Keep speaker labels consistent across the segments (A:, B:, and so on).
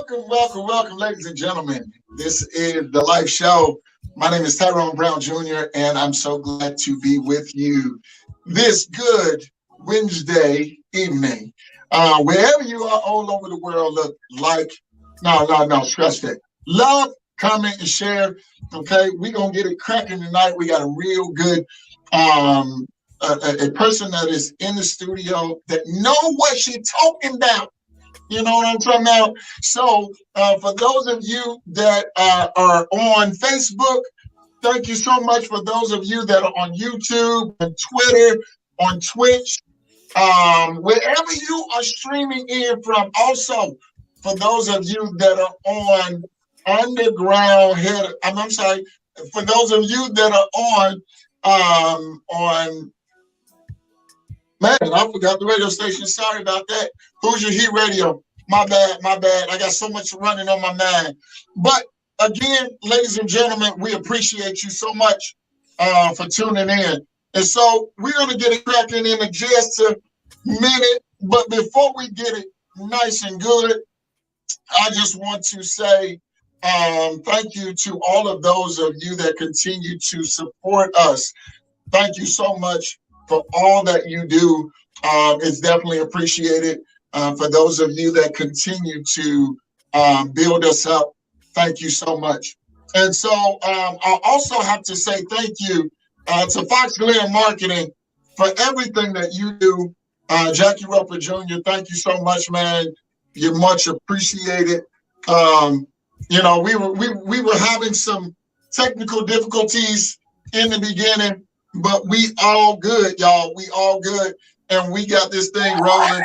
A: Welcome, ladies and gentlemen. This is the Life Show. My name is Tyrone Brown Jr., and I'm so glad to be with you this good Wednesday evening. Wherever you are all over the world, look, scratch that. Love, comment, and share. Okay, we're going to get it cracking tonight. We got a real good a person that is in the studio that know what she's talking about. You know what I'm talking about? So for those of you that are on Facebook, thank you so much. For those of you that are on YouTube, on Twitter, on Twitch, wherever you are streaming in from. Also, for those of you that are on Underground Head, I'm sorry, for those of you that are on man, I forgot the radio station. Sorry about that. Who's your Heat Radio? My bad. I got so much running on my mind. But again, ladies and gentlemen, we appreciate you so much for tuning in. And so we're going to get it cracking in just a minute. But before we get it nice and good, I just want to say thank you to all of those of you that continue to support us. Thank you so much for all that you do. It's definitely appreciated. For those of you that continue to build us up, thank you so much. And so I also have to say thank you to Fox Glen Marketing for everything that you do. Jackie Roper Jr., thank you so much, man. You're much appreciated. We were having some technical difficulties in the beginning, but we all good, y'all. We all good, and we got this thing rolling.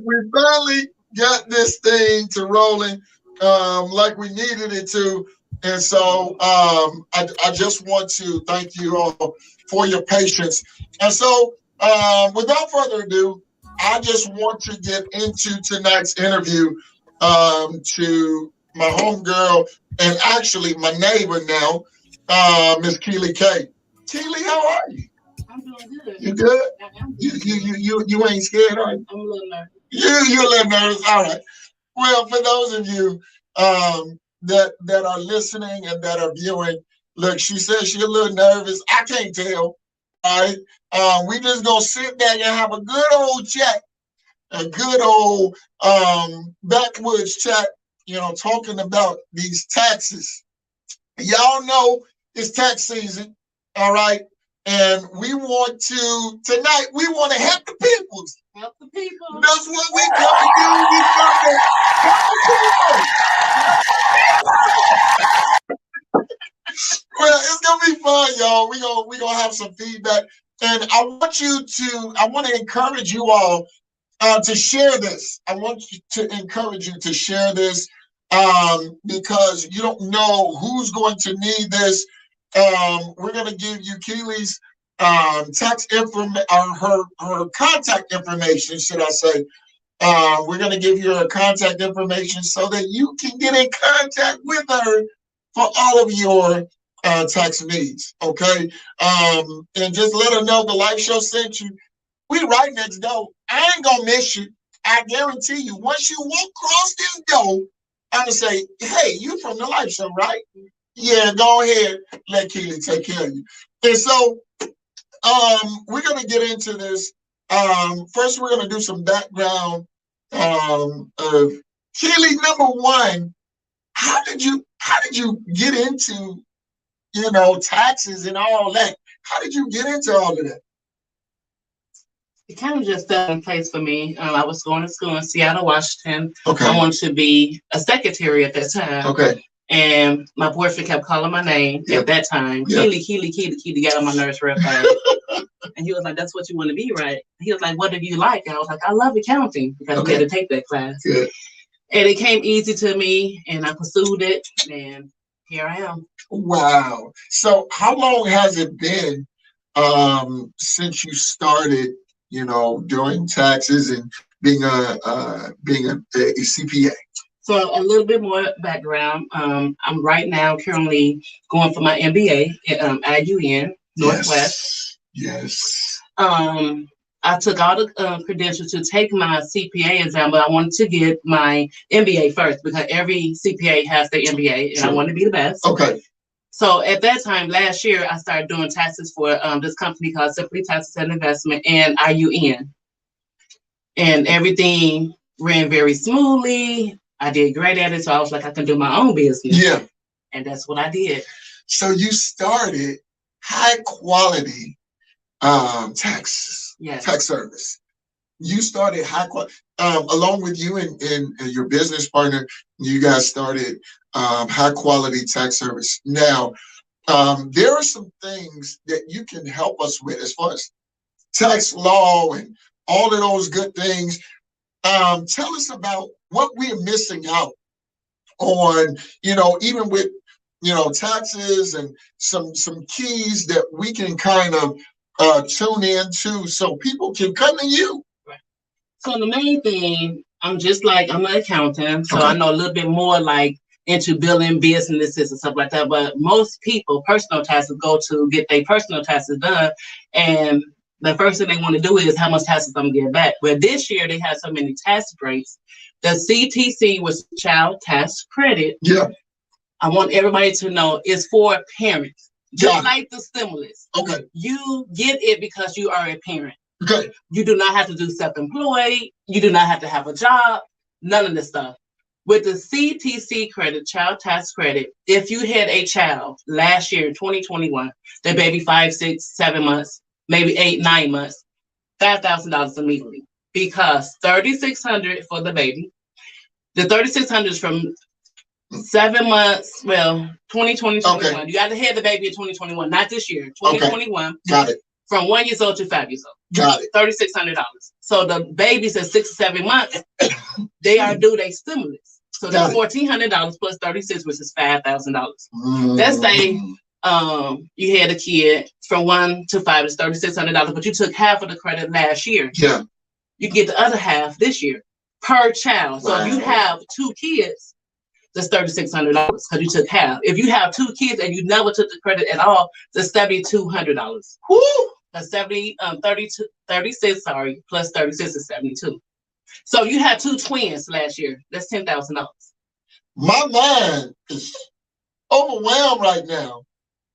A: we finally got this thing to rolling like we needed it to. And so I just want to thank you all for your patience. And so without further ado, I just want to get into tonight's interview to my homegirl and actually my neighbor now, Miss Keeli K. Keeli, how are you?
B: I'm doing good.
A: You good? You ain't scared, are you?
B: I'm a little nervous.
A: You're a little nervous. All right. Well, for those of you that are listening and that are viewing, look, she says she's a little nervous. I can't tell. All right. We just gonna sit back and have a good old chat, a good old backwoods chat. Talking about these taxes. Y'all know it's tax season, all right? And we want to help the people.
B: Help the people.
A: That's what we come to do. We come to help the people. Well, it's gonna be fun, y'all. We gonna have some feedback. And I want to encourage you all to share this. I want to encourage you to share this. Because you don't know who's going to need this. We're going to give you Keeli's her contact information, should I say. We're going to give you her contact information so that you can get in contact with her for all of your tax needs, okay? And just let her know the Life Show sent you. We right next door. I ain't going to miss you. I guarantee you, once you walk across this door, I'm going to say, hey, you from the Life Show, right? Yeah, go ahead. Let Keeli take care of you. And so we're going to get into this. First, we're going to do some background of Keeli. Number one, how did you get into, taxes and all that? How did you get into all of that?
B: It kind of just fell in place for me. I was going to school in Seattle, Washington.
A: Okay.
B: I wanted to be a secretary at that time.
A: Okay.
B: And my boyfriend kept calling my name at that time. Yep. Keeli, got on my nerves real fast. And he was like, that's what you want to be, right? He was like, what do you like? And I was like, I love accounting because we had to take that class. Good. And it came easy to me, and I pursued it, and here I am.
A: Wow. So how long has it been since you started doing taxes and being a CPA?
B: So a little bit more background. I'm right now currently going for my MBA at IUN Northwest.
A: Yes.
B: I took all the credentials to take my CPA exam, but I wanted to get my MBA first because every CPA has their MBA, and I wanted to be the best.
A: Okay.
B: So at that time, last year, I started doing taxes for this company called Simply Taxes and Investment and IUN. And everything ran very smoothly. I did great at it, so I was like, I can do my own business.
A: Yeah.
B: And that's what I did.
A: So you started high quality tax service. You started high quality along with you and your business partner. You guys started high quality tax service. Now, there are some things that you can help us with as far as tax law and all of those good things. Tell us about what we're missing out on, even with, taxes and some keys that we can kind of tune into so people can come to you.
B: Right. So the main thing, I'm an accountant, so I know a little bit more like into building businesses and stuff like that. But most people, personal taxes, go to get their personal taxes done, and the first thing they want to do is how much taxes I'm gonna get back. But this year they have so many tax breaks. The CTC was Child Tax Credit.
A: Yeah.
B: I want everybody to know it's for parents. Just like the stimulus.
A: Okay.
B: You get it because you are a parent.
A: Okay.
B: You do not have to do self-employed. You do not have to have a job. None of this stuff. With the CTC credit, Child Tax Credit, if you had a child last year, 2021, the baby 5, 6, 7 months, maybe 8, 9 months, $5,000 immediately, because $3,600 for the baby. The $3,600 is from 7 months. Well, 2021. Okay. You got to have the baby in 2021, not this year. 2021. Okay.
A: Got it.
B: From 1 year old to 5 years old.
A: Got it.
B: $3,600. So the babies at 6 or 7 months, they are due their stimulus. So that's $1,400 plus 36, which is $5,000. Let's say you had a kid from 1 to 5, it's $3,600, but you took half of the credit last year.
A: Yeah.
B: You get the other half this year per child. So if you have 2 kids, that's $3,600 because you took half. If you have 2 kids and you never took the credit at all, that's $7,200.
A: Woo!
B: That's 36, plus 36 is 72. So you had 2 twins last year. That's $10,000.
A: My mind is overwhelmed right now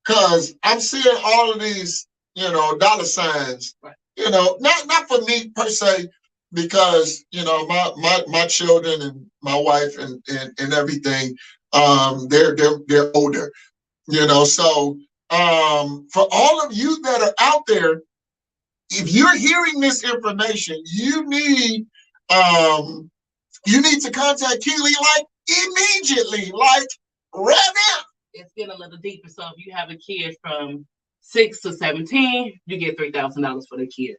A: because I'm seeing all of these, dollar signs. Right. Not for me per se, because my children and my wife and everything, they're older. So for all of you that are out there, if you're hearing this information, you need to contact Keeli like immediately, like right now.
B: It's getting a little deeper. So if you have a kid from 6 to 17, you get $3,000 for the kid.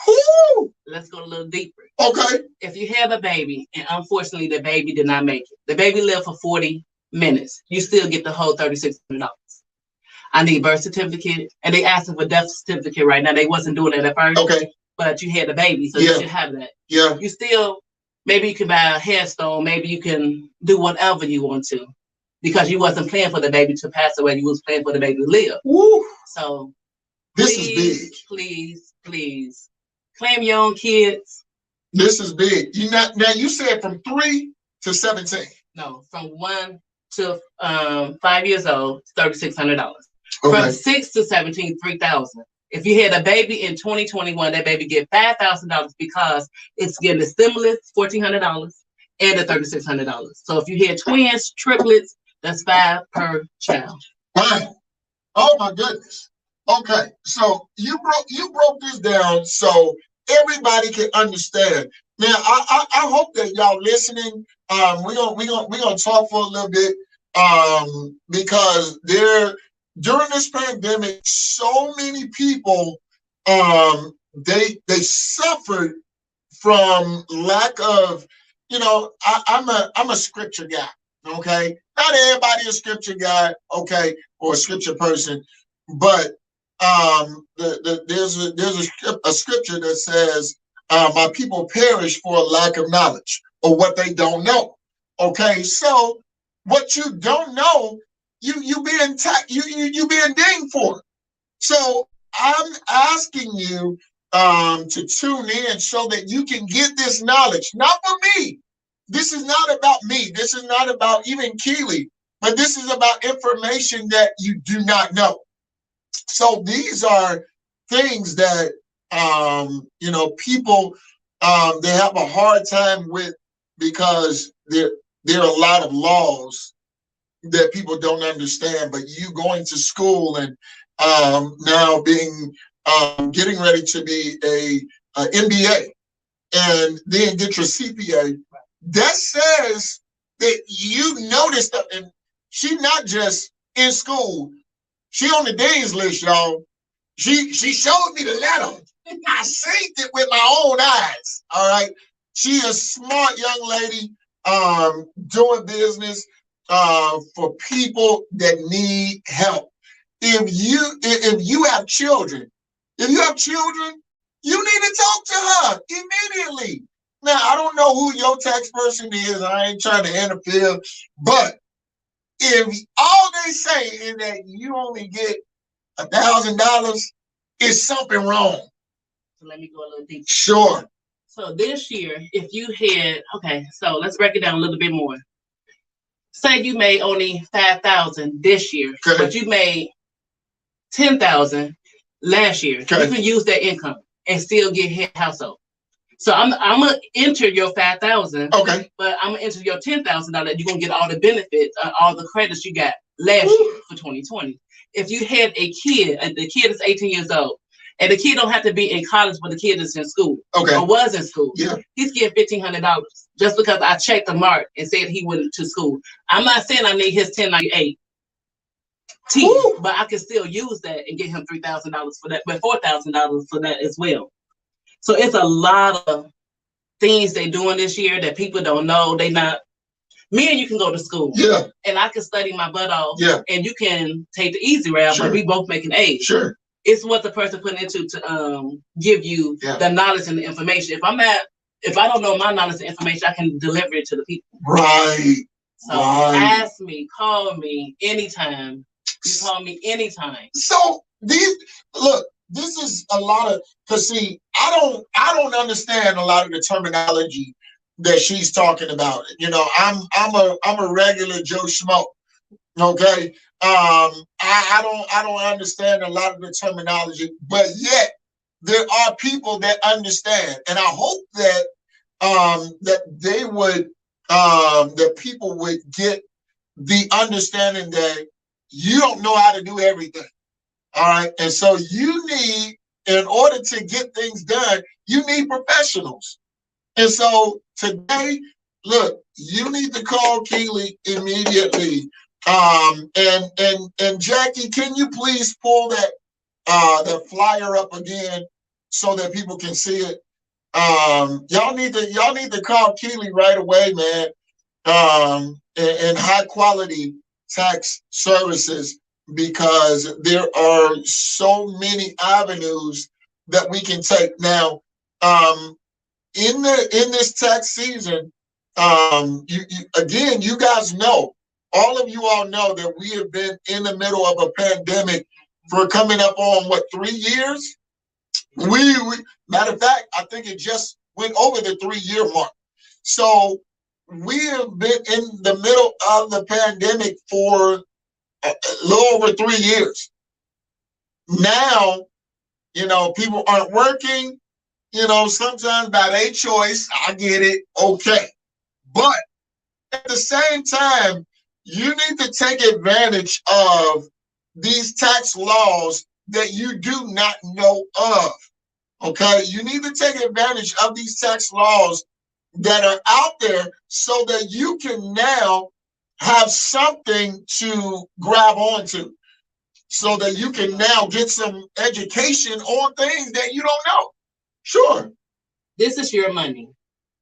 A: Woo!
B: Let's go a little deeper.
A: Okay.
B: If you have a baby and unfortunately the baby did not make it, the baby lived for 40 minutes, you still get the whole $3,600. I need birth certificate, and they asking for death certificate right now. They wasn't doing it at first. Okay. But you had a baby, so you should have that.
A: Yeah.
B: You still, maybe you can buy a headstone, maybe you can do whatever you want to, because you wasn't planning for the baby to pass away. You was planning for the baby to live.
A: Woo.
B: So
A: this is big.
B: Please claim your own kids.
A: This is big. Now you said from 3 to 17.
B: No, from 1 to 5 years old, $3,600.
A: Okay.
B: From 6 to 17, $3,000. If you had a baby in 2021, that baby get $5,000 because it's getting the stimulus, $1,400, and the $3,600. So if you had twins, triplets, that's $5,000 per child.
A: Wow. Oh my goodness. Okay, so you broke this down so everybody can understand. Now I hope that y'all listening. We're gonna talk for a little bit because during this pandemic, so many people they suffered from lack of, I'm a scripture guy, okay? Not everybody a scripture guy, okay, or a scripture person, but there's a scripture that says, my people perish for a lack of knowledge or what they don't know. Okay, so what you don't know, you being being dinged for. So I'm asking you, to tune in so that you can get this knowledge. Not for me. This is not about me. This is not about even Keely, but this is about information that you do not know. So these are things that people they have a hard time with because there are a lot of laws that people don't understand. But you going to school and now being getting ready to be a MBA and then get your CPA, that says that you noticed that. And she's not just in school. She on the dean's list, y'all. She showed me the letter. I seen it with my own eyes. All right. She's a smart young lady doing business for people that need help. If you have children, you need to talk to her immediately. Now, I don't know who your tax person is. I ain't trying to interfere, but if all they say is that you only get $1,000, is something wrong.
B: So let me go a little deeper.
A: Sure.
B: So this year, if you had, okay, so let's break it down a little bit more. Say you made only $5,000 this year, okay, but you made $10,000 last year. Okay. You can use that income and still get household. So I'm gonna enter your $5,000. Okay. But I'm gonna enter your $10,000. You're gonna get all the benefits, all the credits you got last year for 2020. If you had a kid, and the kid is 18 years old, and the kid don't have to be in college, but the kid is in school, okay, or was in school, yeah, he's getting $1,500 just because I checked the mark and said he went to school. I'm not saying I need his 1098 T, but I can still use that and get him $3,000 for that, but $4,000 for that as well. So it's a lot of things they're doing this year that people don't know. They not. Me and you can go to school, yeah, and I can study my butt off, yeah, and you can take the easy route, sure, but we both making A's. Sure. It's what the person put into to give you, yeah, the knowledge and the information. If I don't know my knowledge and information, I can deliver it to the people. Right. So ask me, call me anytime. You call me anytime. So this is a lot of, because see, I don't understand a lot of the terminology that she's talking about. You know, I'm a regular Joe Schmo. Okay. I don't understand a lot of the terminology, but yet there are people that understand. And I hope that that they would that people would get the understanding that you don't know how to do everything. All right. And so you need, in order to get things done, you need professionals. And so today, look, you need to call Keely immediately. And Jackie, can you please pull that flyer up again so that people can see it? Y'all need to call Keely right away, man. And high quality tax services, because there are so many avenues that we can take now. In this tax season, you guys know, all of you all know that we have been in the middle of a pandemic for coming up on what, 3 years? We matter of fact, I think it just went over the 3-year mark. So we have been in the middle of the pandemic for a little over 3 years. Now, people aren't working. Sometimes by their choice, I get it, okay. But at the same time, you need to take advantage of these tax laws that you do not know of, okay? You need to take advantage of these tax laws that are out there so that you can now have something to grab onto, so that you can now get some education on things that you don't know. Sure. This is your money,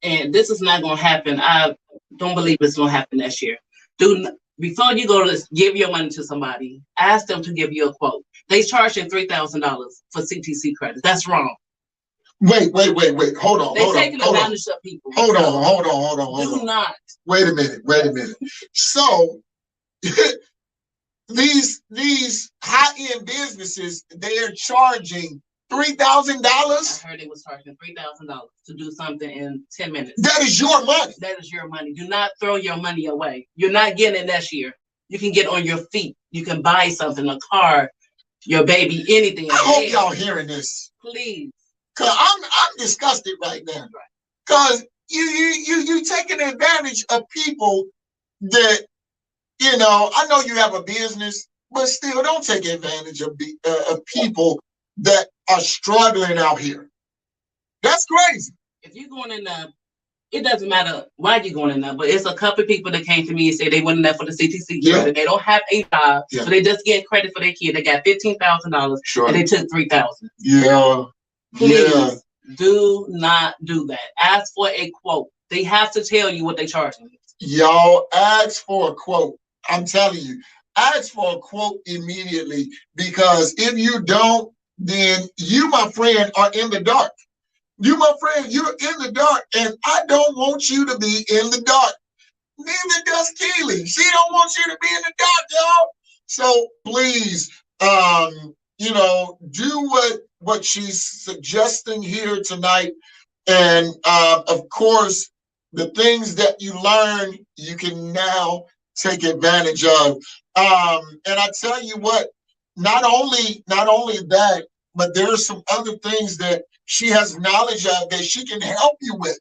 B: and this is not going to happen. I don't believe it's going to happen this year. Before you go to give your money to somebody, ask them to give you a quote. They charge you $3,000 for CTC credits. That's wrong. Wait. Hold on. They're taking advantage of people. Hold on. Do not. Wait a minute. So these high-end businesses, they are charging
A: $3,000?
B: I heard they was charging $3,000 to do something in 10 minutes.
A: That is your money.
B: That is your money. Do not throw your money away. You're not getting it next year. You can get on your feet. You can buy something, a car, your baby, anything.
A: I hope y'all hearing this.
B: Please.
A: Cause I'm disgusted right now. Cause you taking advantage of people that, I know you have a business, but still don't take advantage of people that are struggling out here. That's crazy.
B: If you're going in there, it doesn't matter why you're going in there, but it's a couple of people that came to me and said they went in there for the CTC credit. They don't have a job, so they just get credit for their kid. They got $15,000 and they took $3,000.
A: Yeah.
B: Please do not do that. Ask for a quote. They have to tell you what they're charging.
A: Y'all ask for a quote. I'm telling you, ask for a quote immediately, because if you don't, then you, my friend, are in the dark. You, my friend, you're in the dark, and I don't want you to be in the dark. Neither does Keeli. She don't want you to be in the dark, y'all. So please, do what she's suggesting here tonight. And of course, the things that you learn, you can now take advantage of. And I tell you what, not only that, but there are some other things that she has knowledge of that she can help you with.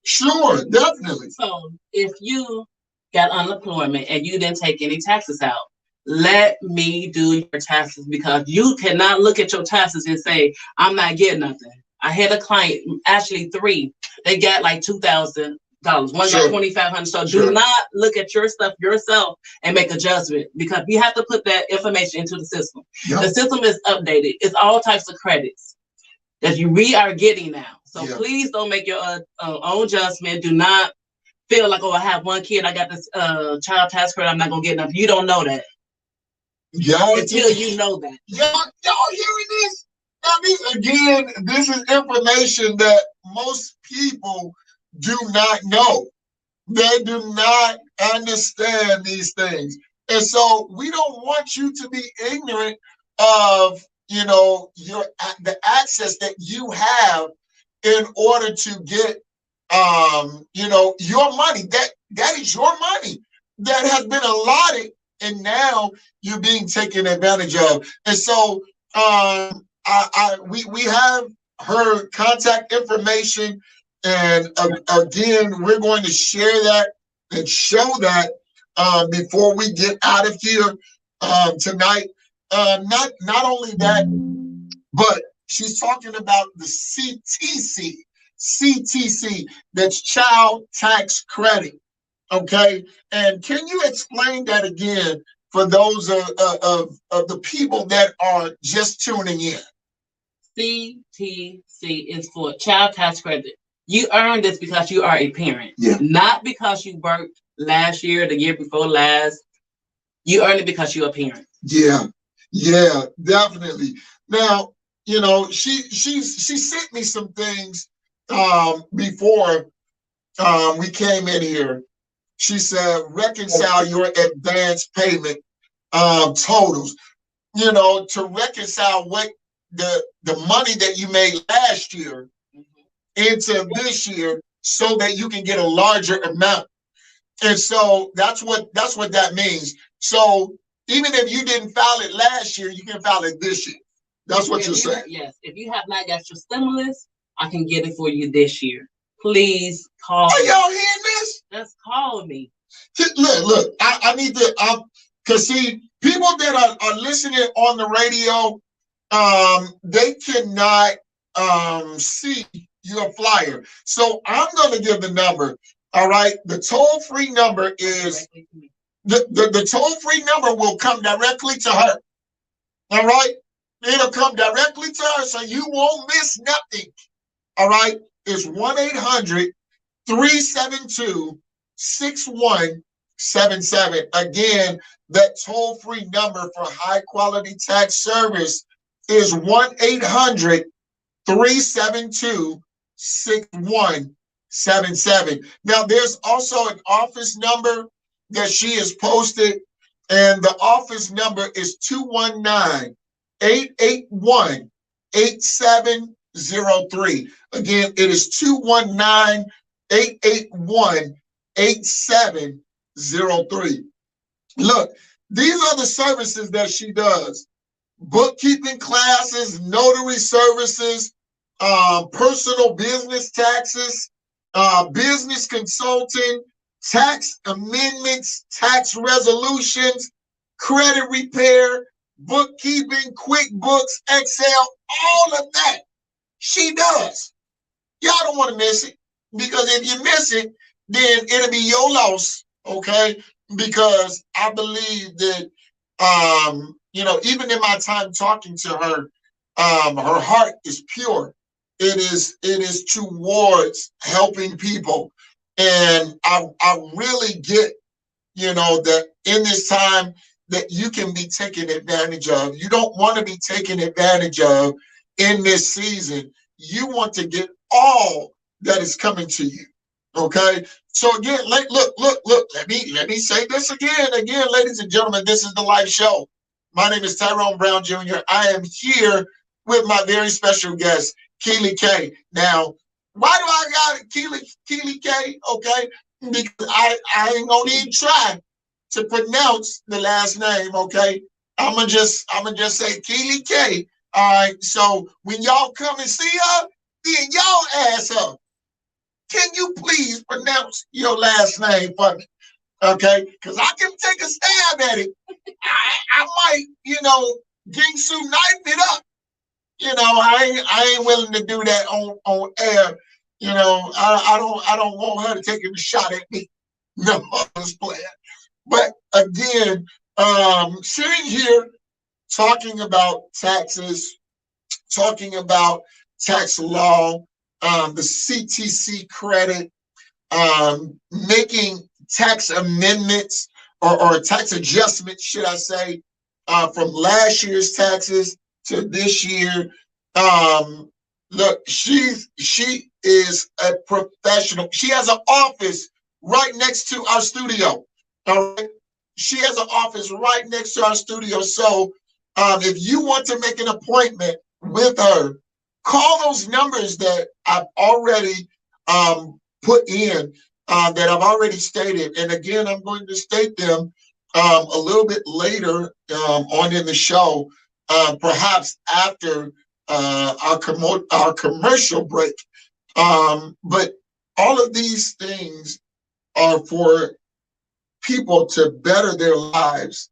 A: Sure, definitely.
B: So if you got unemployment and you didn't take any taxes out, let me do your taxes, because you cannot look at your taxes and say, I'm not getting nothing. I had a client, actually 3, they got like $2,000. One got $2,500. So do not look at your stuff yourself and make a judgment, because you have to put that information into the system. The system is updated. It's all types of credits that we are getting now. So please don't make your own judgment. Do not feel like, oh, I have one kid, I got this child tax credit, I'm not gonna get enough. You don't know that. Until you know that.
A: Y'all hearing this? This is information that most people do not know. They do not understand these things. And so we don't want you to be ignorant of, the access that you have in order to get, your money. That is your money that has been allotted, and now you're being taken advantage of. And so we have her contact information, and again, we're going to share that and show that before we get out of here tonight. Not only that, but she's talking about the CTC, that's Child Tax Credit. Okay, and can you explain that again for those of the people that are just tuning in?
B: CTC is for Child Tax Credit. You earn this because you are a parent, not because you worked last year, the year before last. You earn it because you're a parent.
A: Yeah, definitely. Now, she sent me some things before we came in here. She said, reconcile your advance payment totals. To reconcile what the money that you made last year into this year, so that you can get a larger amount. And so that's what that means. So even if you didn't file it last year, you can file it this year. That's what you're saying.
B: Yes. If you have not got your stimulus, I can get it for you this year. Please call
A: me. Are y'all hearing this?
B: Just call me.
A: Look, I need to, because see, people that are listening on the radio, they cannot see your flyer. So I'm going to give the number. All right. The toll-free number is, the toll-free number will come directly to her. All right. It'll come directly to her, so you won't miss nothing. All right. It's 1-800-372-6177. Again, that toll-free number for high-quality tax service is 1-800-372-6177. Now, there's also an office number that she has posted, and the office number is 219-881-6600. 8703. Again, it is 219-881-8703. Look, these are the services that she does: bookkeeping classes, notary services, personal business taxes, business consulting, tax amendments, tax resolutions, credit repair, bookkeeping, QuickBooks, Excel, all of that she does. Y'all don't want to miss it, because if you miss it, then it'll be your loss, okay? Because I believe that, even in my time talking to her, her heart is pure. It is towards helping people, and I really get, that in this time that you can be taken advantage of. You don't want to be taken advantage of in this season. You want to get all that is coming to you. Okay. So again, look. Let me say this again, ladies and gentlemen. This is the live show. My name is Tyrone Brown Jr. I am here with my very special guest, Keeli K. Now, why do I got Keeli K? Okay, because I ain't gonna even try to pronounce the last name. Okay, I'ma just say Keeli K. All right. So when y'all come and see her, then y'all ask her, can you please pronounce your last name for me? Okay, because I can take a stab at it. I might, Gingsu knife it up. I ain't willing to do that on air. I don't want her to take a shot at me. No, I was playing. But again, sitting here talking about taxes, talking about tax law, the CTC credit, making tax amendments or tax adjustments, should I say, from last year's taxes to this year. Look, she is a professional. She has an office right next to our studio. All right, she has an office right next to our studio. So, if you want to make an appointment with her, call those numbers that I've already put in, that I've already stated. And again, I'm going to state them a little bit later on in the show, perhaps after our commercial break. But all of these things are for people to better their lives,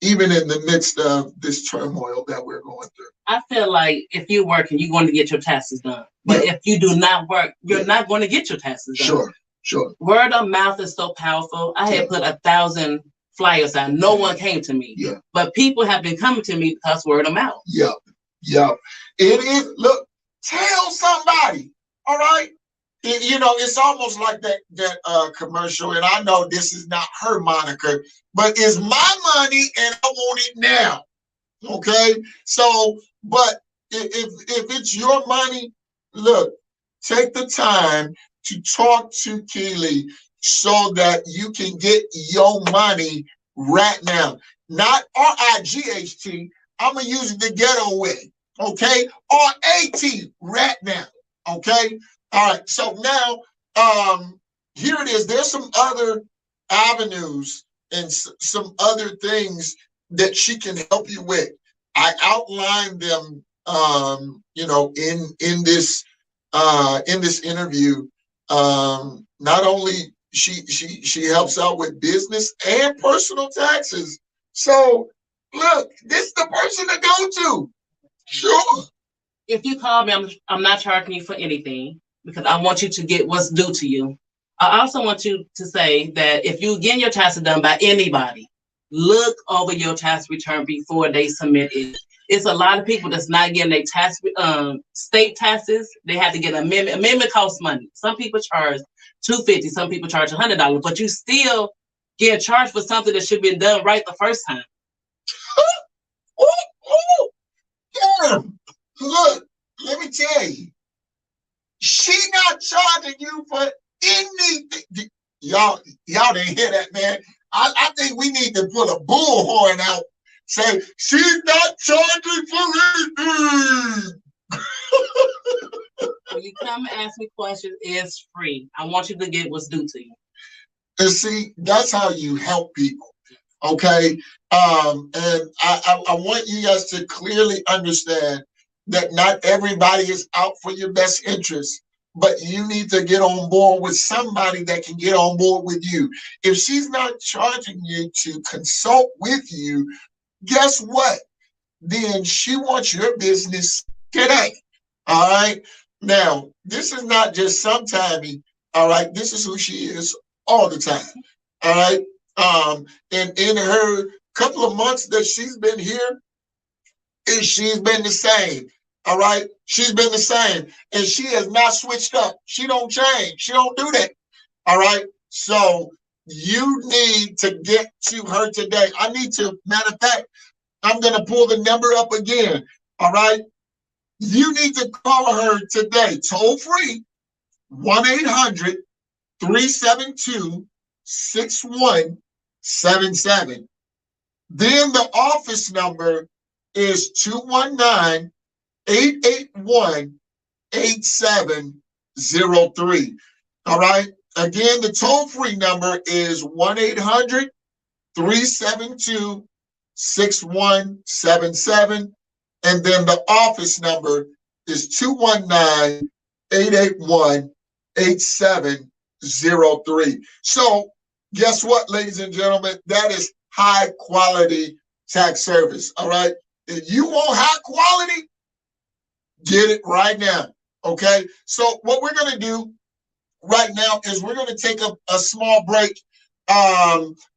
A: even in the midst of this turmoil that we're going through.
B: I feel like if you're working, you're going to get your taxes done. But if you do not work, you're not going to get your taxes done.
A: Sure.
B: Word of mouth is so powerful. I had put 1,000 flyers out. No one came to me.
A: Yeah.
B: But people have been coming to me because word of mouth.
A: Yep. It is. Look, tell somebody. All right. It's almost like that commercial, and I know this is not her moniker, but it's my money and I want it now. Okay. So, but if it's your money, look, take the time to talk to Keeli so that you can get your money right now. Not RIGHT. I'm going to use it the ghetto way. Okay. RAT right now. Okay. All right. So now, here it is. There's some other avenues and some other things that she can help you with. I outlined them, in this interview. Not only she helps out with business and personal taxes. So look, this is the person to go to. Sure.
B: If you call me, I'm not charging you for anything because I want you to get what's due to you. I also want you to say that if you get your taxes done by anybody, look over your tax return before they submit it. It's a lot of people that's not getting their tax, state taxes. They have to get an amendment. Amendment costs money. Some people charge $250. Some people charge $100. But you still get charged for something that should be done right the first time.
A: Yeah. Look, let me tell you, she not charging you for anything. Y'all didn't hear that, man. I think we need to put a bullhorn out. Say, she's not charging for anything.
B: When you come and ask me questions, it's free. I want you to get what's due to you.
A: And see, that's how you help people. Okay. And I want you guys to clearly understand that not everybody is out for your best interest, but you need to get on board with somebody that can get on board with you. If she's not charging you to consult with you, guess what? Then she wants your business today. All right. Now, this is not just sometimes. All right. This is who she is all the time. All right. And in her couple of months that she's been here, she's been the same. All right. She's been the same. And she has not switched up. She don't change. She don't do that. All right. So you need to get to her today. I need to, matter of fact, I'm going to pull the number up again. All right. You need to call her today, toll free, 1-800-372-6177. Then the office number is 219-881-8703. All right. Again, the toll free number is 1-800-372-6177. And then the office number is 219-881-8703. So guess what, ladies and gentlemen? That is high quality tax service. All right. If you want high quality, get it right now. Okay. So what we're going to do right now is we're going to take a small break.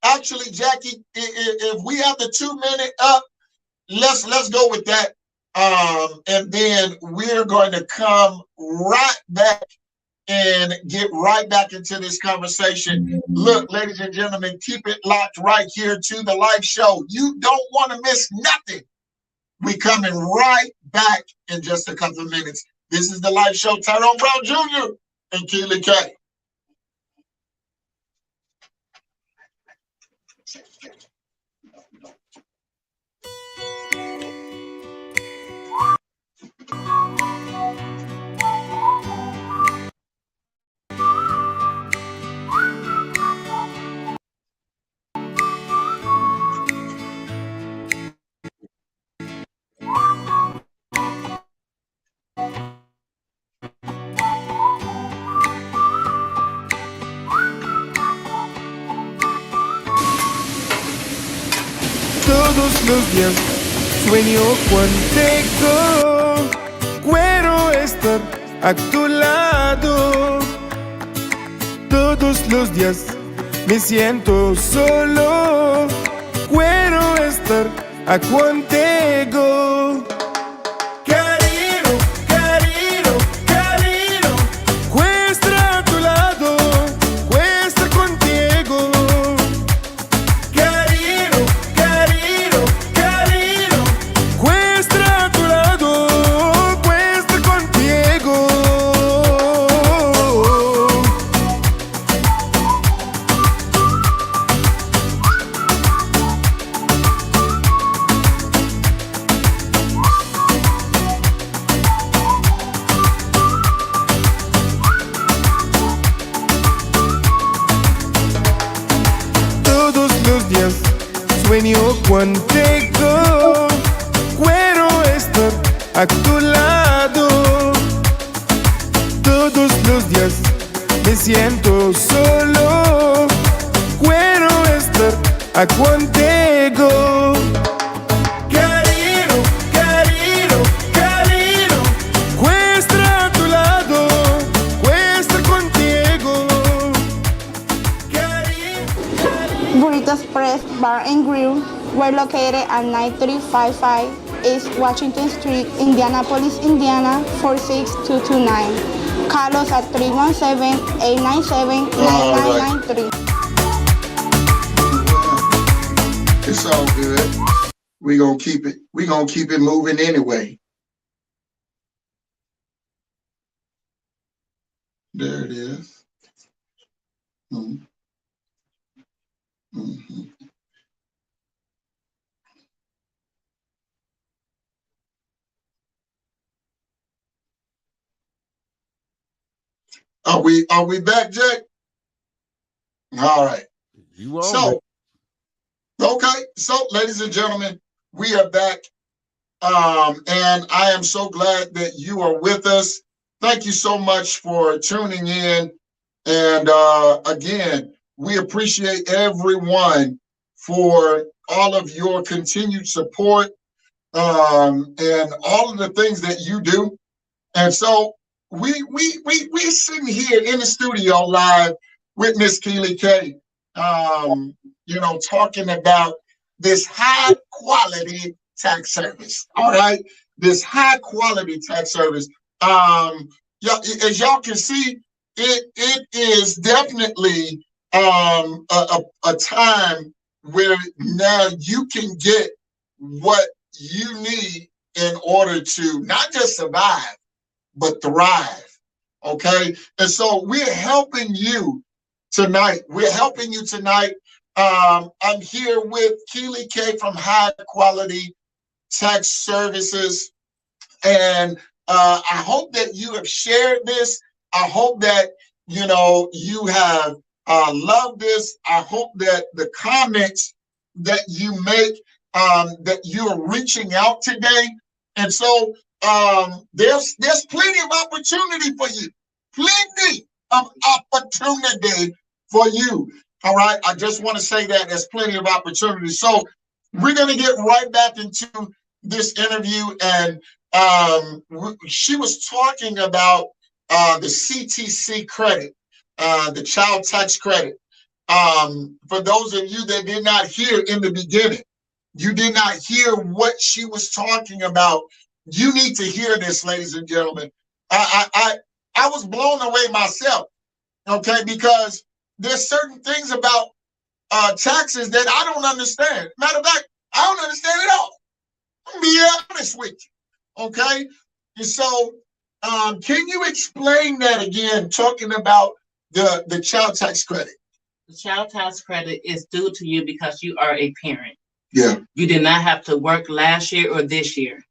A: Actually, Jackie, if we have the 2-minute up, let's go with that. And then we're going to come right back and get right back into this conversation. Look, ladies and gentlemen, keep it locked right here to the live show. You don't want to miss nothing. We coming right back in just a couple of minutes. This is the live show, Tyrone Brown Jr. and Keely K.
C: Todos los días sueño contigo. Quiero estar a tu lado. Todos los días me siento solo. Quiero estar a contigo. Cariño, cariño, cariño. Quiero estar a tu lado. Quiero estar contigo. Cariño, cariño, cariño. Quiero estar a tu lado. Quiero estar contigo. Todos los días sueño contigo. Quiero estar a tu lado. Todos los días me siento solo. Quiero estar a contigo. Cariño, cariño, cariño. Quiero estar a tu lado. Quiero estar contigo.
D: Burrito Express Bar and Grill. We're located at 9355 East Washington Street, Indianapolis, Indiana 46229. Call us at 317-897-9993.
A: It's all good. We're gonna keep it moving anyway. There it is. Mhm. Mhm. Are we back, Jay? All right.
C: You on
A: So, okay. So, ladies and gentlemen, we are back. And I am so glad that you are with us. Thank you so much for tuning in. And again, we appreciate everyone for all of your continued support and all of the things that you do. And so we sitting here in the studio live with Miss Keeli K, talking about this high quality tax service. All right, this high quality tax service. Yeah, as y'all can see, it is definitely a time where now you can get what you need in order to not just survive, but thrive. Okay. And so we're helping you tonight. We're helping you tonight. I'm here with Keeli K from High Quality Tax Services. And I hope that you have shared this. I hope that, you have loved this. I hope that the comments that you make, that you are reaching out today. And so there's plenty of opportunity for you. Plenty of opportunity for you. All right. I just want to say that there's plenty of opportunity. So we're going to get right back into this interview. And she was talking about the CTC credit, the child tax credit. For those of you that did not hear in the beginning, you did not hear what she was talking about. You need to hear this, ladies and gentlemen. I was blown away myself, okay, because there's certain things about taxes that I don't understand. Matter of fact, I don't understand it all. I'm gonna be honest with you, okay? And so, can you explain that again, talking about the child tax credit?
B: The child tax credit is due to you because you are a parent.
A: Yeah.
B: You did not have to work last year or this year.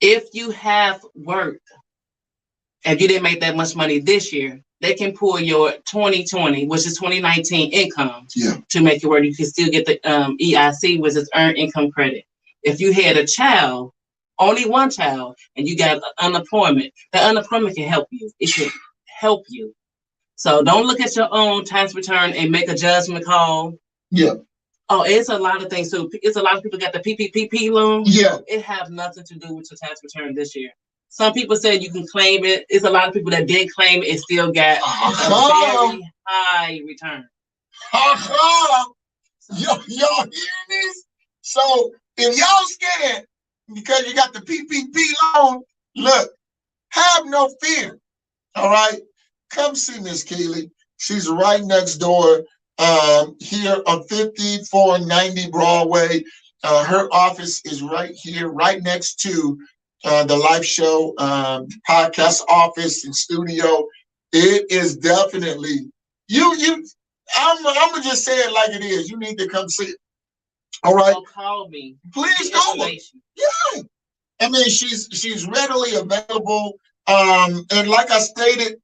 B: If you have worked and you didn't make that much money this year, they can pull your 2020, which is 2019 income, to make it work. You can still get the EIC, which is Earned Income Credit. If you had a child, only one child, and you got unemployment, the unemployment can help you. It can help you. So don't look at your own tax return and make a judgment call.
A: Yeah.
B: Oh, it's a lot of things too. It's a lot of people got the PPP loan.
A: Yeah.
B: It have nothing to do with your tax return this year. Some people said you can claim it. It's a lot of people that didn't claim it and still got a very high return.
A: Y'all hearing this? So if y'all scared because you got the PPP loan, look, have no fear. All right, come see Miss Keeli. She's right next door here on 5490 Broadway. Her office is right here, right next to the live show podcast office and studio. It is definitely I'm gonna just say it like it is. You need to come see it. All right.
B: So call me.
A: Please call her. Yeah. I mean, she's readily available. And like I stated,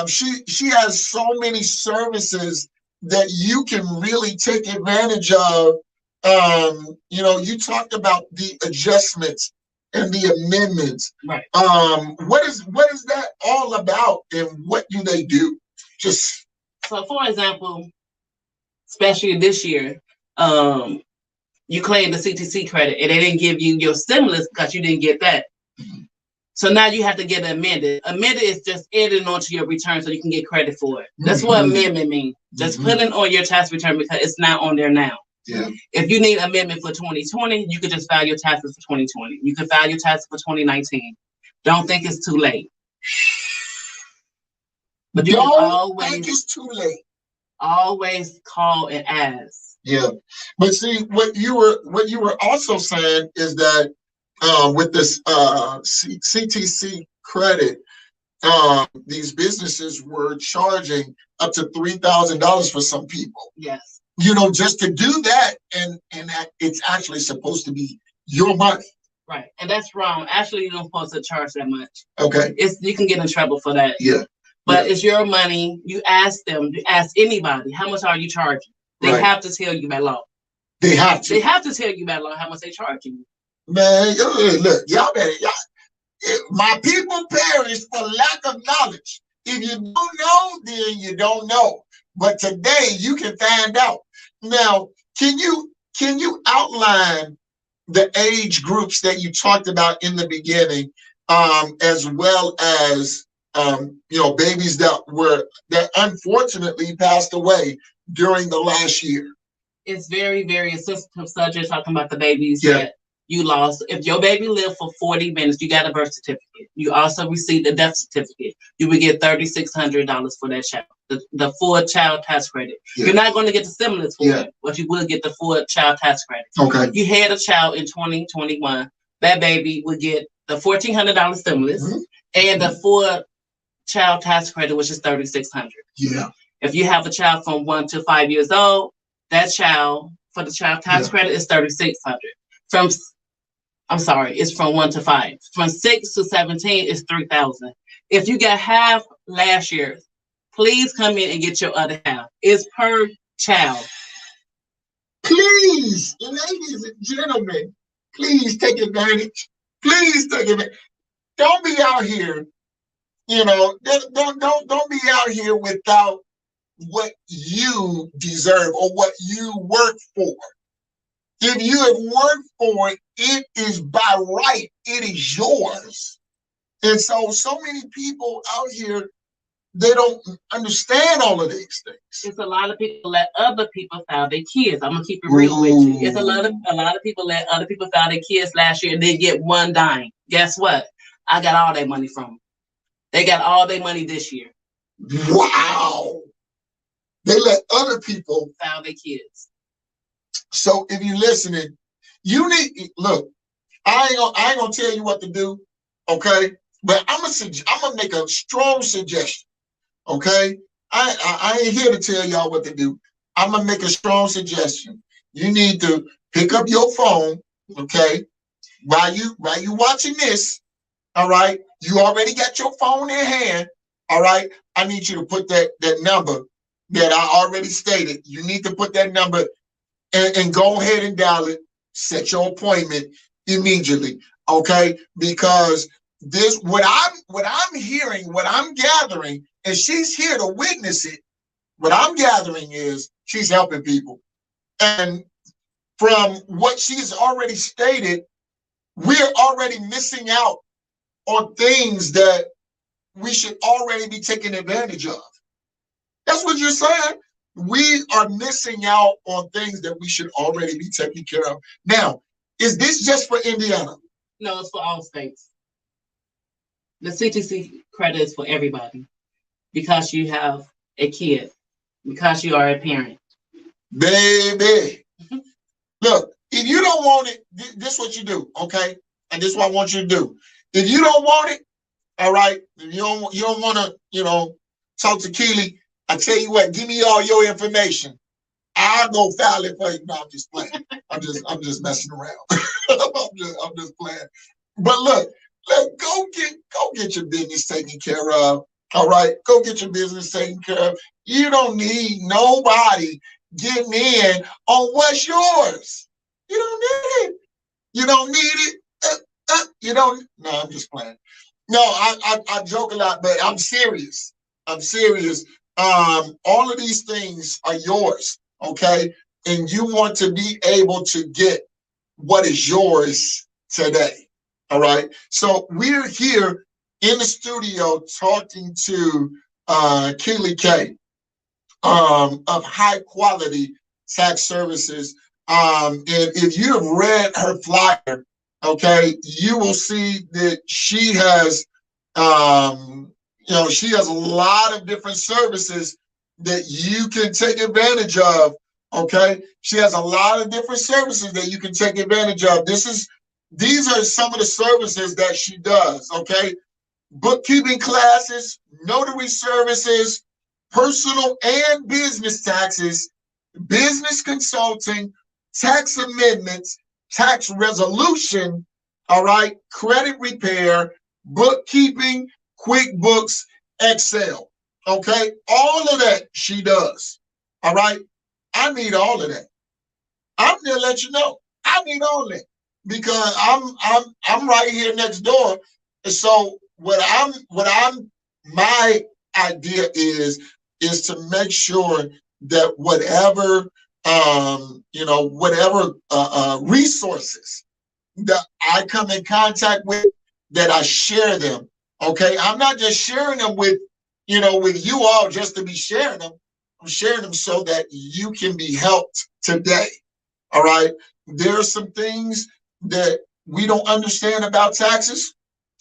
A: she has so many services that you can really take advantage of. You talked about the adjustments and the amendments.
B: Right.
A: What is that all about, and what do they do? Just
B: so, for example, especially this year, you claimed the CTC credit and they didn't give you your stimulus because you didn't get that. So now you have to get it amended. Amended is just adding onto your return so you can get credit for it. That's what amendment means. Just put it on your tax return because it's not on there now.
A: Yeah.
B: If you need amendment for 2020, you could just file your taxes for 2020. You could file your taxes for 2019. Don't think it's too late. But you
A: don't think it's too late.
B: Always call and ask.
A: Yeah, but see, what you were also saying is that with this CTC credit, these businesses were charging up to $3,000 for some people.
B: Yes.
A: Just to do that, and it's actually supposed to be your money.
B: Right, and that's wrong. Actually, you don't supposed to charge that much.
A: Okay.
B: You can get in trouble for that.
A: Yeah.
B: But it's your money. You ask them, you ask anybody, how much are you charging? They have to tell you by law.
A: They have to.
B: They have to tell you by law how much they charging you.
A: Man, look, y'all better, my people perish for lack of knowledge. If you don't know, then you don't know. But today you can find out. Now, can you outline the age groups that you talked about in the beginning, as well as babies that unfortunately passed away during the last year?
B: It's very, very sensitive subject talking about the babies that you lost. If your baby lived for 40 minutes, you got a birth certificate. You also received a death certificate. You would get $3,600 for that child, the full child tax credit. Yeah. You're not going to get the stimulus for it, but you will get the full child tax credit.
A: Okay.
B: You had a child in 2021. That baby would get the $1,400 stimulus and the full child tax credit, which is $3,600.
A: Yeah.
B: If you have a child from 1 to 5 years old, that child for the child tax credit is $3,600. It's from 1 to 5. From 6 to 17 is $3,000. If you got half last year, please come in and get your other half. It's per child.
A: Please, ladies and gentlemen, please take advantage. Please take advantage. Don't be out here, don't be out here without what you deserve or what you work for. If you have worked for it, it is by right. It is yours. And so many people out here, they don't understand all of these things.
B: It's a lot of people let other people file their kids. I'm gonna keep it real with you. It's a lot of people let other people file their kids last year and they get one dime. Guess what? I got all that money from them. They got all their money this year.
A: Wow. They let other people
B: file their kids.
A: So if you're listening, you need look. I ain't gonna tell you what to do, okay? But I'm gonna make a strong suggestion, okay? I ain't here to tell y'all what to do. I'm gonna make a strong suggestion. You need to pick up your phone, okay? While you watching this, all right? You already got your phone in hand, all right? I need you to put that number that I already stated. You need to put that number and go ahead and dial it. Set your appointment immediately, okay? Because this, what I'm hearing, what I'm gathering, and she's here to witness it. What I'm gathering is she's helping people, and from what she's already stated, we're already missing out on things that we should already be taking advantage of. That's what you're saying. We are missing out on things that we should already be taking care of. Now, is this just for Indiana?
B: No, it's for all states. The CTC credit is for everybody because you have a kid, because you are a parent.
A: Baby, look, if you don't want it, this is what you do, okay? And this is what I want you to do. If you don't want it, all right, if you don't want to, talk to Keeli, I tell you what, give me all your information. I'll go file it for you. No, I'm just playing. I'm just messing around. I'm just playing. But look, go get your business taken care of. All right, go get your business taken care of. You don't need nobody getting in on what's yours. You don't need it. You don't need it. You don't. No, I'm just playing. No, I joke a lot, but I'm serious. I'm serious. All of these things are yours, okay? And you want to be able to get what is yours today, all right? So we're here in the studio talking to Keeli K of High Quality Tax Services. And if you have read her flyer, okay, you will see that she has she has a lot of different services that you can take advantage of, okay? She has a lot of different services that you can take advantage of. These are some of the services that she does, okay? Bookkeeping classes, notary services, personal and business taxes, business consulting, tax amendments, tax resolution, all right, credit repair, bookkeeping, QuickBooks, Excel. Okay, all of that she does. All right, I need all of that. I'm gonna let you know. I need all that because I'm right here next door. And so my idea is to make sure that whatever whatever resources that I come in contact with, that I share them. Okay, I'm not just sharing them with with you all just to be sharing them. I'm sharing them so that you can be helped today. All right. There are some things that we don't understand about taxes.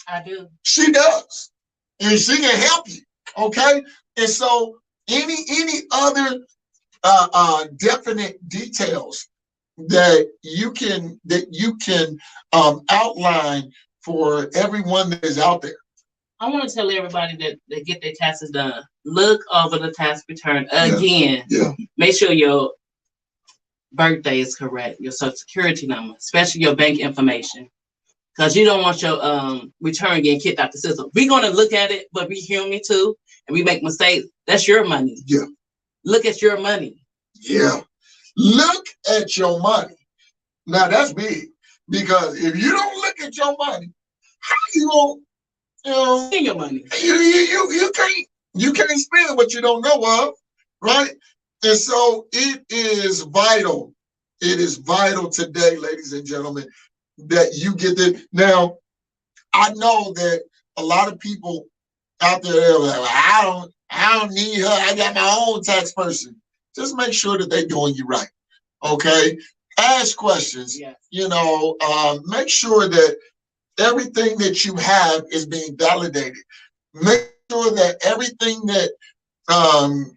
B: I do.
A: She does. And she can help you. Okay. And so any other definite details that you can outline for everyone that is out there.
B: I want to tell everybody that get their taxes done. Look over the tax return again.
A: Yeah.
B: Make sure your birthday is correct, your social security number, especially your bank information, because you don't want your return getting kicked out the system. We're going to look at it, but we human too, and we make mistakes. That's your money.
A: Yeah.
B: Look at your money.
A: Yeah. Look at your money. Now that's big, because if you don't look at your money, how you gonna
B: spend your money?
A: You can't spend what you don't know of, right? And so it is vital. It is vital today, ladies and gentlemen, that you get it. Now, I know that a lot of people out there are like, well, I don't need her. I got my own tax person. Just make sure that they're doing you right. Okay. Ask questions.
B: Yes.
A: Make sure that everything that you have is being validated. Make sure that everything that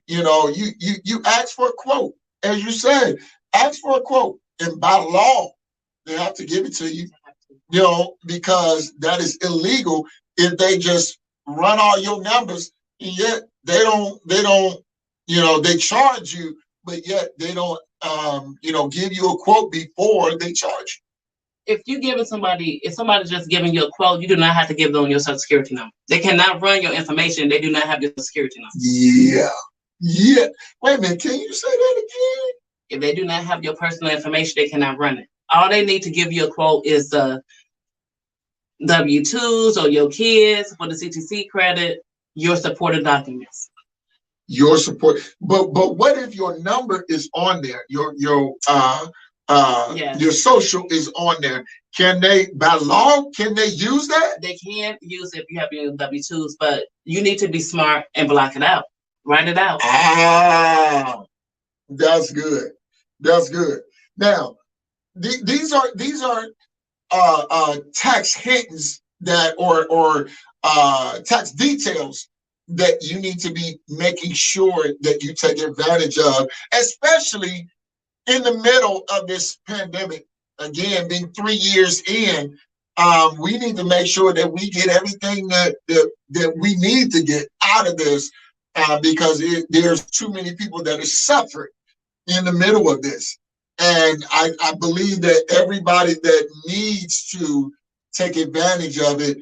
A: you ask for a quote, as you said, ask for a quote, and by law they have to give it to you, because that is illegal if they just run all your numbers, and yet they charge you, but yet they don't give you a quote before they charge you.
B: If somebody's just giving you a quote, you do not have to give them your social security number. They cannot run your information. They do not have your social security number.
A: Yeah. Wait a minute. Can you say that again?
B: If they do not have your personal information, they cannot run it. All they need to give you a quote is the W-2s or your kids for the CTC credit, your supporting documents.
A: Your support. But what if your number is on there? Your social is on there. Can they, by law, use that?
B: They can use it if you have your W-2s, but you need to be smart and block it out. Write it out.
A: Ah, that's good. That's good. Now, these are tax hints that or tax details that you need to be making sure that you take advantage of, especially in the middle of this pandemic. Again, being 3 years in, we need to make sure that we get everything that we need to get out of this, because there's too many people that are suffering in the middle of this. And I believe that everybody that needs to take advantage of it,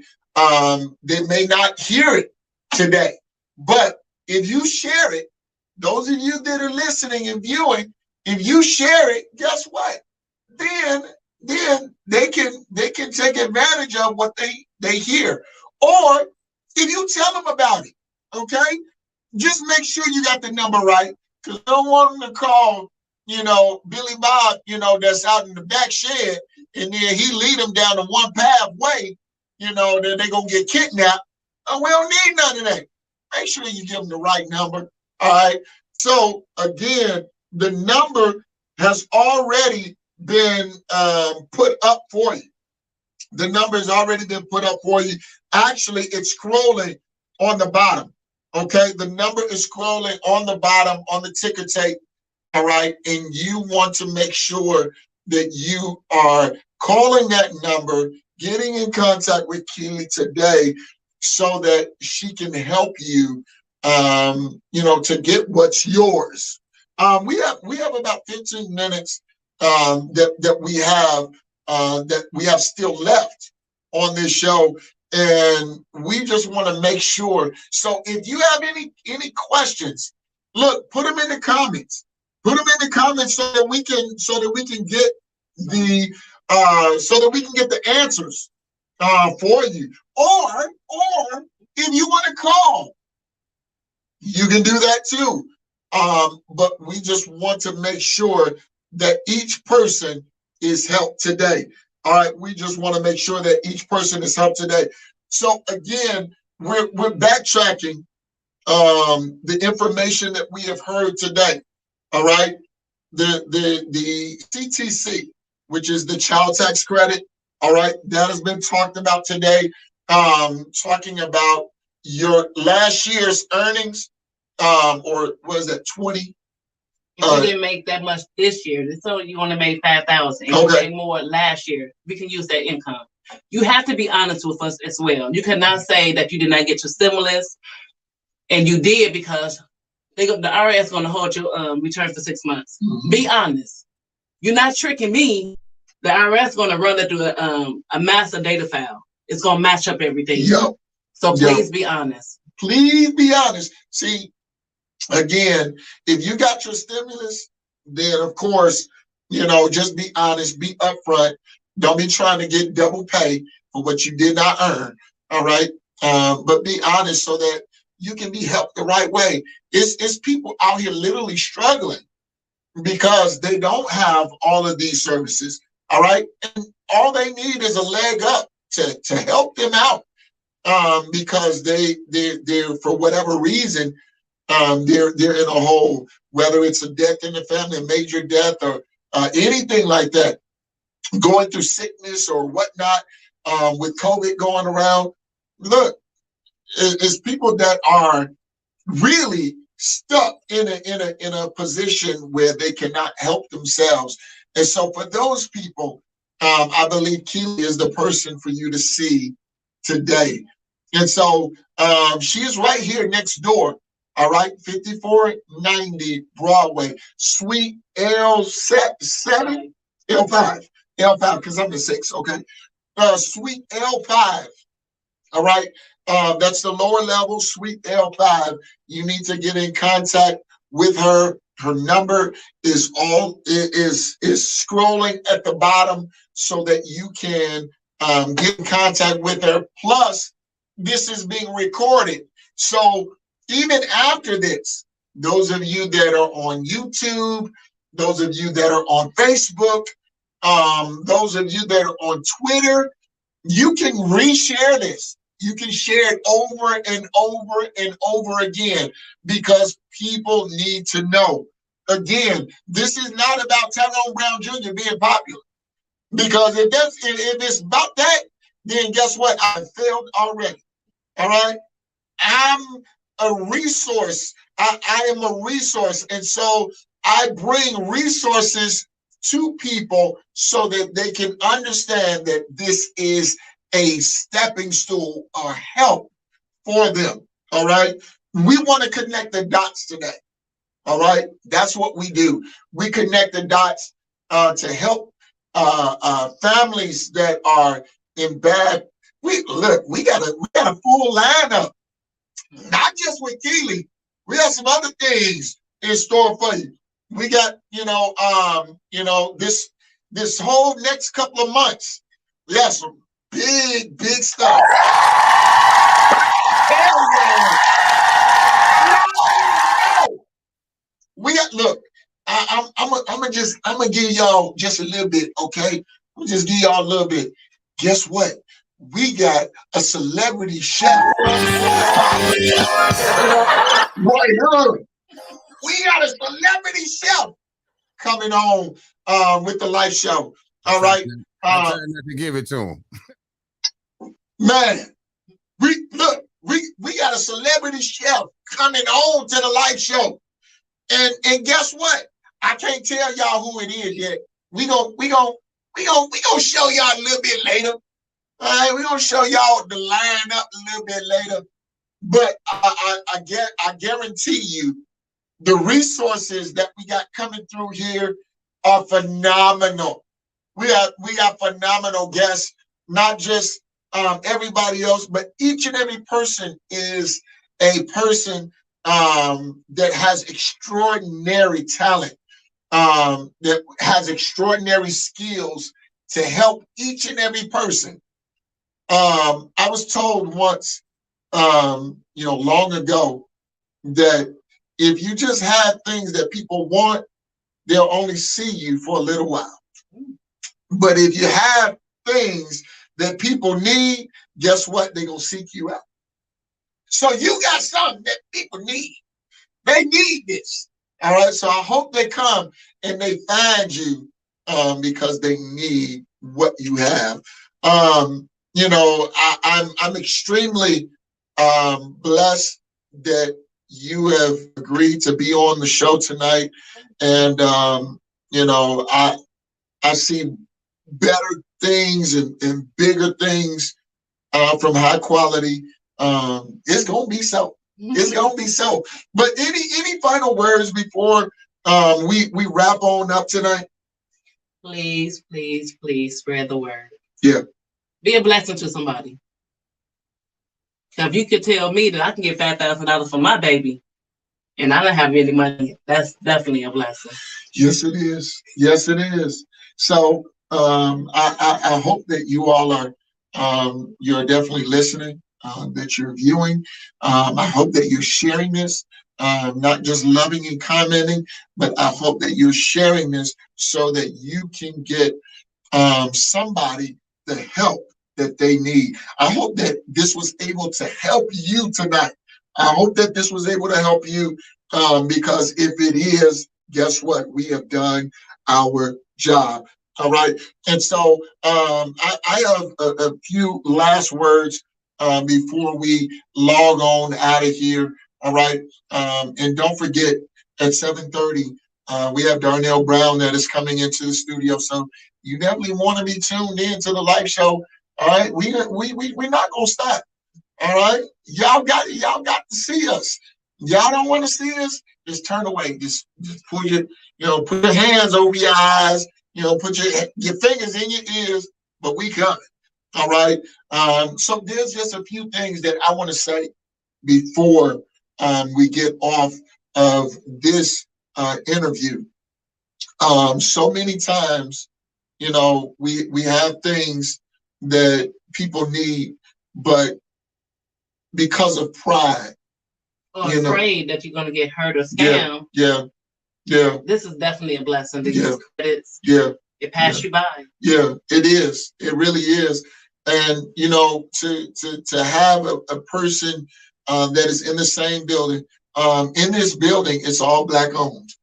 A: they may not hear it today. But if you share it, those of you that are listening and viewing, if you share it, guess what? Then they can take advantage of what they hear. Or if you tell them about it, okay? Just make sure you got the number right, because I don't want them to call, Billy Bob, that's out in the back shed, and then he lead them down the one pathway, then they're going to get kidnapped. We don't need none of that. Make sure you give them the right number, all right? So, again, the number has already been put up for you. The number has already been put up for you. Actually, it's scrolling on the bottom, okay? The number is scrolling on the bottom on the ticker tape, all right? And you want to make sure that you are calling that number, getting in contact with Keeli today so that she can help you, to get what's yours. We have about 15 minutes that we have still left on this show, And we just want to make sure. So if you have any questions, look, put them in the comments. Put them in the comments so that we can get the answers for you. Or if you want to call, you can do that too. But we just want to make sure that each person is helped today. All right, we just want to make sure that each person is helped today. So again, we're backtracking the information that we have heard today. All right, the CTC, which is the child tax credit. All right, that has been talked about today. Talking about your last year's earnings, or was that 20?
B: If you didn't make that much this year, so you only made 5,000. You made more last year. We can use that income. You have to be honest with us as well. You cannot say that you did not get your stimulus, and you did because the IRS is going to hold your return for 6 months. Mm-hmm. Be honest. You're not tricking me. The IRS is going to run it through a master data file. It's going to match up everything.
A: Yep.
B: So please be honest.
A: Please be honest. See, again, if you got your stimulus, then of course, just be honest, be upfront. Don't be trying to get double pay for what you did not earn. All right. But be honest so that you can be helped the right way. It's people out here literally struggling because they don't have all of these services. All right. And all they need is a leg up to help them out. Because they're for whatever reason, they're in a hole, whether it's a death in the family, a major death, or anything like that, going through sickness or whatnot, with COVID going around. Look, it's people that are really stuck in a position where they cannot help themselves. And so for those people, I believe Keely is the person for you to see today. And so she is right here next door. All right, 5490 Broadway, Suite L7, L5, because I'm the 6, okay? Suite L5, all right? That's the lower level, Suite L5. You need to get in contact with her. Her number is scrolling at the bottom so that you can get in contact with her. Plus, this is being recorded. So even after this, those of you that are on YouTube, those of you that are on Facebook, those of you that are on Twitter, you can reshare this. You can share it over and over and over again because people need to know. Again, this is not about Tyrone Brown Jr. being popular. Because if it's about that, then guess what? I failed already. All right? I'm a resource. I am a resource. And so I bring resources to people so that they can understand that this is a stepping stool or help for them. All right? We want to connect the dots today. All right? That's what we do. We connect the dots to help families that are in bad. We got a full lineup. Not just with Keely, we have some other things in store for you. We got, this whole next couple of months, we have some big stuff. We got, look, I'm gonna give y'all just a little bit, okay? I'm gonna just give y'all a little bit. Guess what? We got a celebrity chef. Right here. We got a celebrity chef coming on with the live show. All right.
E: I'm trying not to give it to him.
A: Man, we got a celebrity chef coming on to the live show. And guess what? I can't tell y'all who it is yet. We gonna show y'all a little bit later. All right, we're gonna show y'all the lineup a little bit later, but I guarantee you, the resources that we got coming through here are phenomenal. We got phenomenal guests, not just everybody else, but each and every person is a person that has extraordinary talent, that has extraordinary skills to help each and every person. I was told once, long ago, that if you just have things that people want, they'll only see you for a little while. But if you have things that people need, guess what? They're going to seek you out. So you got something that people need. They need this. All right. So I hope they come and they find you because they need what you have. I'm extremely blessed that you have agreed to be on the show tonight. And, I see better things and bigger things from high quality. It's going to be so. It's going to be so. But any final words before we wrap on up tonight?
B: Please, please, please spread the word.
A: Yeah.
B: Be a blessing to somebody. Now, if you could tell me that I can get $5,000 for my baby and I don't have any money, that's definitely a blessing.
A: Yes, it is. Yes, it is. So I hope that you all are you're definitely listening, that you're viewing. I hope that you're sharing this, not just loving and commenting, but I hope that you're sharing this so that you can get somebody the help that they need. I hope that this was able to help you tonight. I hope that this was able to help you because if it is, guess what? We have done our job. All right. And so I have a few last words before we log on out of here. All right. And don't forget, at 7:30, we have Darnell Brown that is coming into the studio. So you definitely want to be tuned in to the live show. All right. We're not going to stop. All right. Y'all got to see us. Y'all don't want to see us? Just turn away. Just put your hands over your eyes. Put your fingers in your ears, but we coming. All right. So there's just a few things that I want to say before we get off of this interview. So many times, we have things that people need, but because of pride,
B: or afraid that you're going to get hurt or scammed.
A: Yeah.
B: This is definitely a blessing. It passed you by.
A: Yeah, it is. It really is. And to have a person that is in the same building. In this building, it's all Black owned.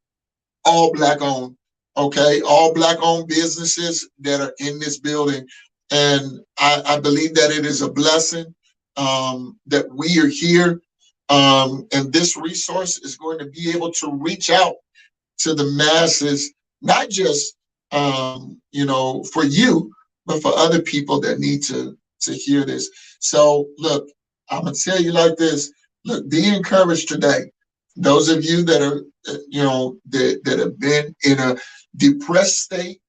A: All Black owned. Okay, all Black owned businesses that are in this building, and I believe that it is a blessing that we are here, and this resource is going to be able to reach out to the masses, not just for you, but for other people that need to hear this. So look, I'm gonna tell you like this. Look, be encouraged today. Those of you that are that have been in a depressed state,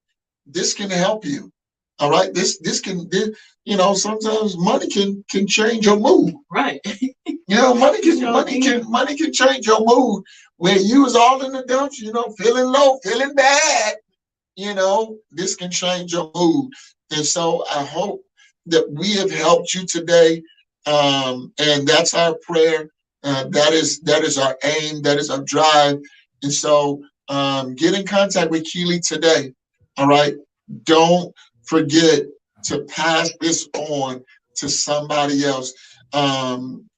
A: this can help you. All right, this can sometimes money can change your mood.
B: Right.
A: Money can change your mood where you was all in the dumps, feeling low, feeling bad. This can change your mood. And so I hope that we have helped you today. And that's our prayer. That is our aim. That is our drive. And so get in contact with Keeli today. All right. Don't forget to pass this on to somebody else.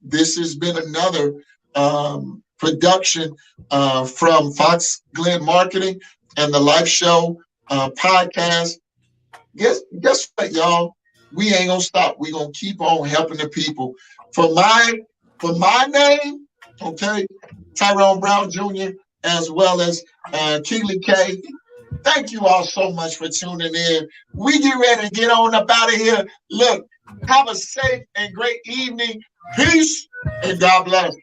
A: This has been another production from Fox Glen Marketing and the Life Show podcast. Guess what, y'all? We ain't gonna stop. We gonna keep on helping the people. For my name, okay, Tyrone Brown Jr., as well as Keeli K. Thank you all so much for tuning in. We get ready to get on up out of here. Look, have a safe and great evening. Peace and God bless.